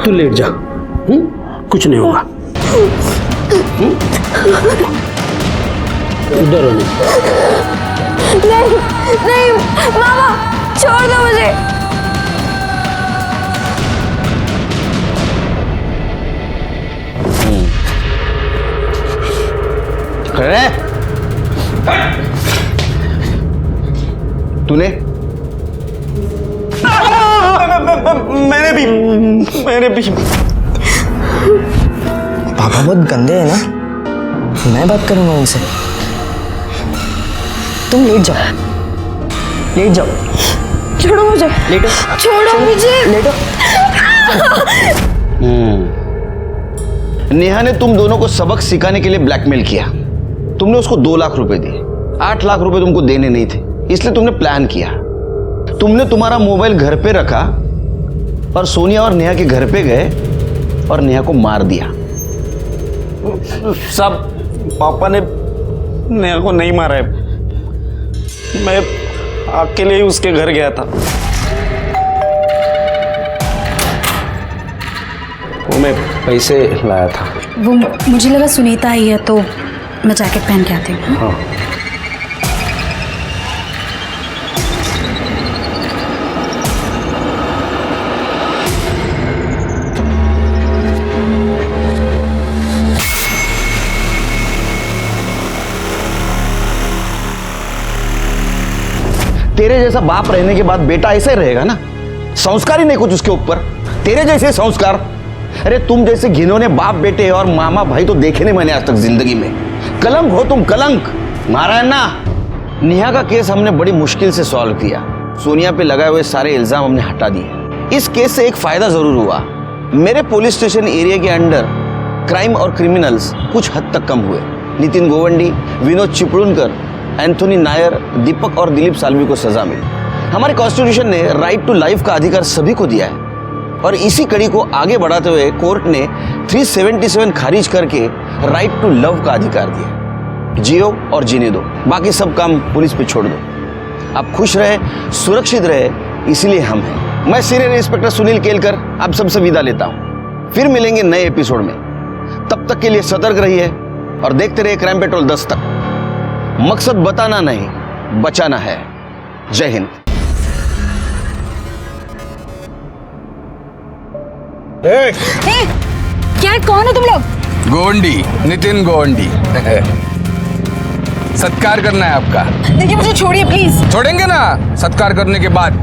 तू लेट जा, कुछ नहीं होगा। डरो नहीं। नहीं नहीं मामा, छोड़ दो मुझे। अरे तूने? मैंने भी पापा बहुत गंदे हैं ना, मैं बात करूंगा उनसे। तुम लेट जाओ, लेट जाओ। छोड़ो मुझे, लेटो, छोड़ो मुझे, लेटो। नेहा ने तुम दोनों को सबक सिखाने के लिए ब्लैकमेल किया। तुमने उसको 2 लाख रुपए दिए। 8 लाख रुपए तुमको देने नहीं थे, इसलिए तुमने प्लान किया। तुमने तुम्हारा मोबाइल घर पे रखा और सोनिया और नेहा के घर पे गए और नेहा को मार दिया। सब पापा ने नेहा को नहीं मारा है, मैं अकेले ही उसके घर गया था। वो मैं पैसे लाया था। वो मुझे लगा सुनीता आई है तो मैं जैकेट पहन के आती हूँ। हाँ। तेरे जैसा बाप रहने के बाद बेटा ऐसा ही रहेगा ना, संस्कार ही नहीं कुछ उसके ऊपर। तेरे जैसे संस्कार, अरे तुम जैसे घिनौने बाप बेटे और मामा भाई तो देखे नहीं मैंने आज तक जिंदगी में। कलंक हो तुम, कलंक। नारायण ना, नेहा का केस हमने बड़ी मुश्किल से सॉल्व किया। सोनिया पे लगाए हुए सारे इल्जाम हमने हटा दिए। इस केस से एक फायदा जरूर हुआ, मेरे पुलिस स्टेशन एरिया के अंडर क्राइम और क्रिमिनल्स कुछ हद तक कम हुए। नितिन गोवंडी, विनोद चिपळूणकर, एंथोनी नायर, दीपक और दिलीप साल्वी को सजा मिली। हमारे कॉन्स्टिट्यूशन ने राइट टू लाइफ का अधिकार सभी को दिया है और इसी कड़ी को आगे बढ़ाते हुए कोर्ट ने 377 खारिज करके राइट टू लव का अधिकार दिया। जियो और जीने दो, बाकी सब काम पुलिस पे छोड़ दो। आप खुश रहे, सुरक्षित रहे, इसीलिए हम हैं। मैं सीनियर इंस्पेक्टर सुनील केलकर आप सबसे विदा लेता हूं। फिर मिलेंगे नए एपिसोड में। तब तक के लिए सतर्क रहिए और देखते रहिए क्राइम पेट्रोल 10 तक। मकसद बताना नहीं, बचाना है। जय हिंद। क्या कौन है तुम लोग? गोवंडी, नितिन गोवंडी। सत्कार करना है आपका। देखिए मुझे छोड़िए प्लीज। छोड़ेंगे ना सत्कार करने के बाद।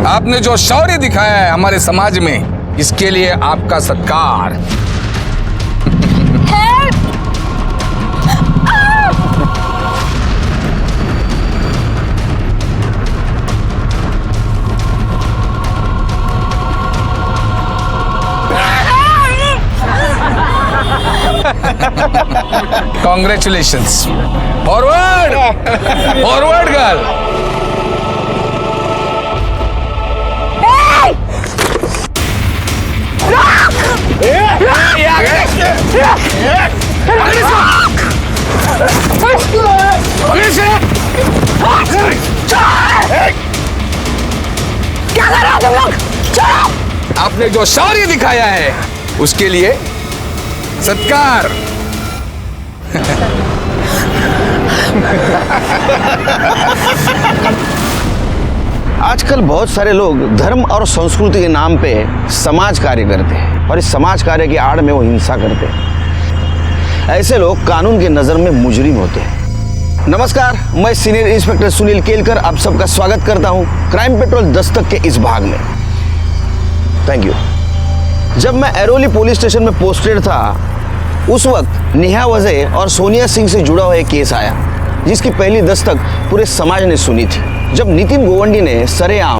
आपने जो शौर्य दिखाया है हमारे समाज में, इसके लिए आपका सत्कार। Congratulations. Forward! Forward, girl! क्या कर रहे हो तुम लोग? छोड़ो! आपने जो शौर्य दिखाया है उसके लिए सत्कार। आजकल बहुत सारे लोग धर्म और संस्कृति के नाम पे समाज कार्य करते हैं और इस समाज कार्य की आड़ में वो हिंसा करते हैं। ऐसे लोग कानून की नजर में मुजरिम होते हैं। नमस्कार, मैं सीनियर इंस्पेक्टर सुनील केलकर आप सबका स्वागत करता हूं क्राइम पेट्रोल 10 तक के इस भाग में। Thank you. जब मैं एरोली पुलिस स्टेशन में पोस्टेड था उस वक्त नेहा वजह और सोनिया सिंह से जुड़ा हुआ एक केस आया जिसकी पहली दस्तक पूरे समाज ने सुनी थी। जब नितिन गोवंडी ने सरेआम